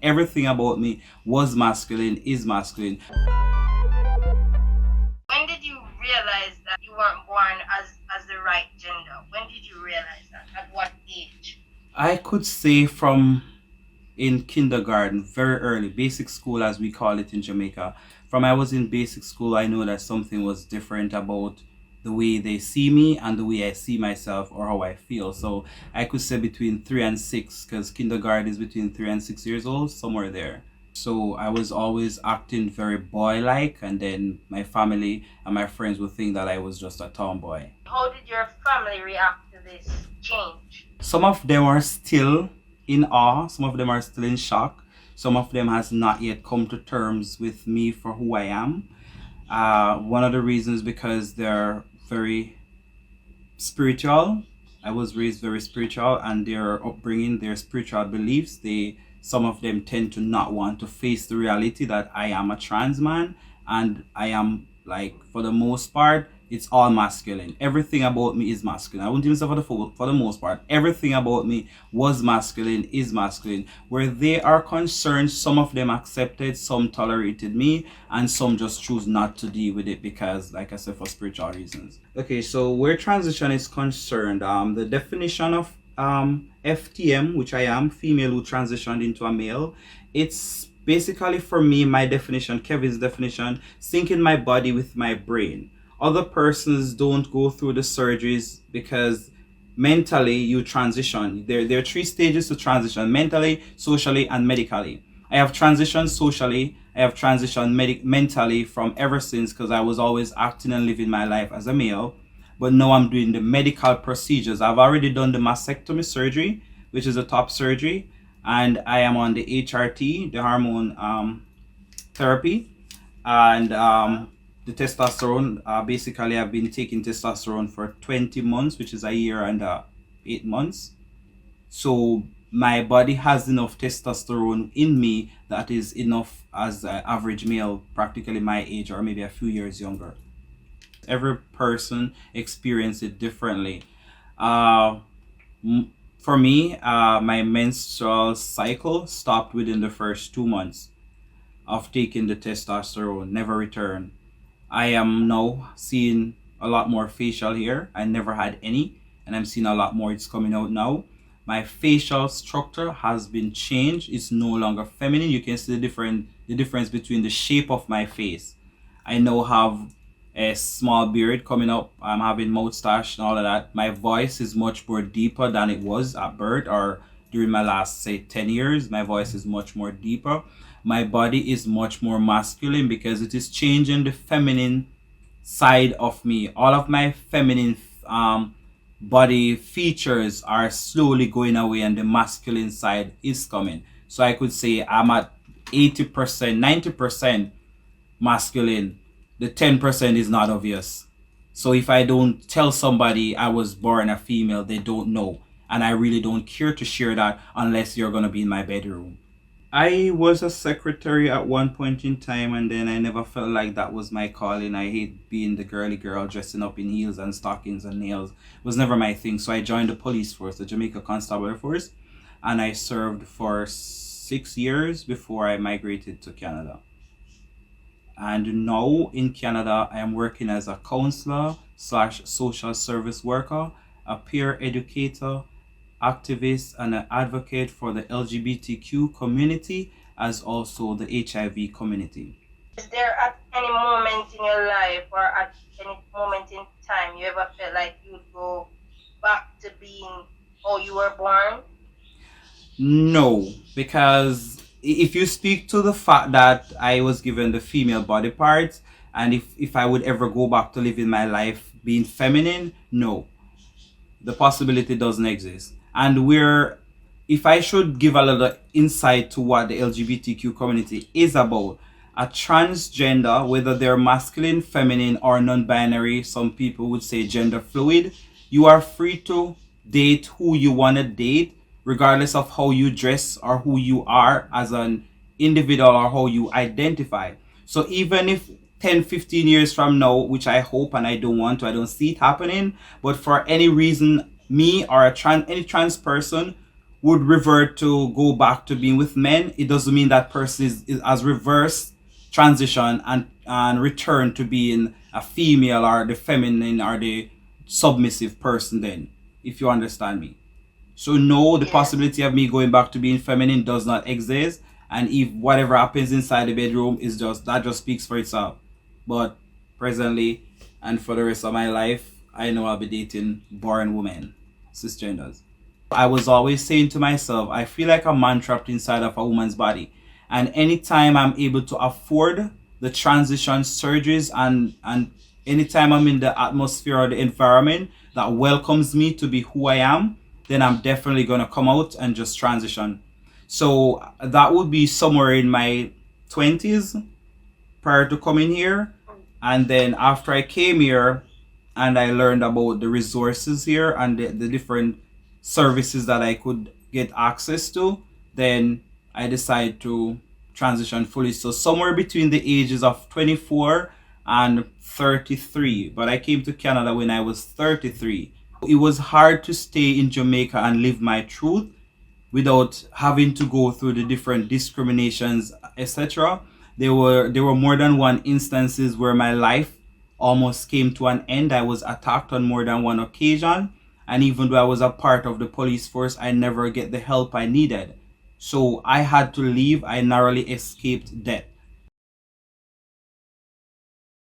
everything about me was masculine, is masculine. When did you realize that you weren't born as the right gender? When did you realize that? At what age? I could say from in kindergarten, very early, basic school as we call it in Jamaica. From I was in basic school, I know that something was different about the way they see me and the way I see myself or how I feel. So I could say between 3 and 6, because kindergarten is between 3 and 6 years old, somewhere there. So I was always acting very boy-like, and then my family and my friends would think that I was just a tomboy. How did your family react to this change? Some of them are still in awe, some of them are still in shock, some of them has not yet come to terms with me for who I am. One of the reasons because they're very spiritual. I was raised very spiritual, and their upbringing, their spiritual beliefs, they some of them tend to not want to face the reality that I am a trans man, and I am, like, for the most part, it's all masculine. Everything about me is masculine. I wouldn't even say for the most part. Everything about me was masculine, is masculine. Where they are concerned, some of them accepted, some tolerated me, and some just choose not to deal with it because, like I said, for spiritual reasons. Okay, so where transition is concerned, the definition of FTM, which I am, female who transitioned into a male, it's basically, for me, my definition, Kevin's definition, syncing my body with my brain. Other persons don't go through the surgeries because mentally you transition. There are 3 stages to transition: mentally, socially, and medically. I have transitioned socially. I have transitioned mentally from ever since, because I was always acting and living my life as a male. But now I'm doing the medical procedures. I've already done the mastectomy surgery, which is a top surgery, and I am on the HRT, the hormone therapy, and the testosterone. Basically, I've been taking testosterone for 20 months, which is a year and 8 months. So my body has enough testosterone in me that is enough as an average male, practically my age or maybe a few years younger. Every person experiences it differently. Uh, for me, my menstrual cycle stopped within the first 2 months of taking the testosterone, never returned. I am now seeing a lot more facial hair. I never had any, and I'm seeing a lot more. It's coming out now. My facial structure has been changed. It's no longer feminine. You can see the difference between the shape of my face. I now have a small beard coming up. I'm having moustache and all of that. My voice is much more deeper than it was at birth or during my last, say, 10 years. My voice is much more deeper. My body is much more masculine because it is changing the feminine side of me. All of my feminine body features are slowly going away, and the masculine side is coming. So I could say I'm at 80%, 90% masculine. The 10% is not obvious. So if I don't tell somebody I was born a female, they don't know. And I really don't care to share that unless you're going to be in my bedroom. I was a secretary at one point in time, and then I never felt like that was my calling. I hate being the girly girl dressing up in heels and stockings and nails. It was never my thing. So I joined the police force, the Jamaica Constabulary Force, and I served for 6 years before I migrated to Canada. And now in Canada, I am working as a counselor slash social service worker, a peer educator, activist, and an advocate for the LGBTQ community, as also the HIV community. Is there at any moment in your life or at any moment in time you ever felt like you would go back to being how you were born? No, because if you speak to the fact that I was given the female body parts, and if I would ever go back to living my life being feminine, no, the possibility doesn't exist. And if I should give a little insight to what the LGBTQ community is about, a transgender, whether they're masculine, feminine, or non-binary, some people would say gender fluid, you are free to date who you want to date, regardless of how you dress or who you are as an individual or how you identify. So even if 10, 15 years from now, which I hope and I don't want to, I don't see it happening, but for any reason, me or any trans person would revert to go back to being with men, it doesn't mean that person is as reverse transition and return to being a female or the feminine or the submissive person then, if you understand me. So no, the Yes. possibility of me going back to being feminine does not exist. And if whatever happens inside the bedroom is just that just speaks for itself. But presently and for the rest of my life, I know I'll be dating boring women, cisgenders. I was always saying to myself, I feel like a man trapped inside of a woman's body. And anytime I'm able to afford the transition surgeries and anytime I'm in the atmosphere or the environment that welcomes me to be who I am, then I'm definitely gonna come out and just transition. So that would be somewhere in my 20s prior to coming here. And then after I came here and I learned about the resources here and the different services that I could get access to, then I decided to transition fully. So somewhere between the ages of 24 and 33. But I came to Canada when I was 33. It was hard to stay in Jamaica and live my truth without having to go through the different discriminations, etc. There were more than one instances where my life almost came to an end. I was attacked on more than one occasion, and even though I was a part of the police force, I never get the help I needed. So I had to leave. I narrowly escaped death.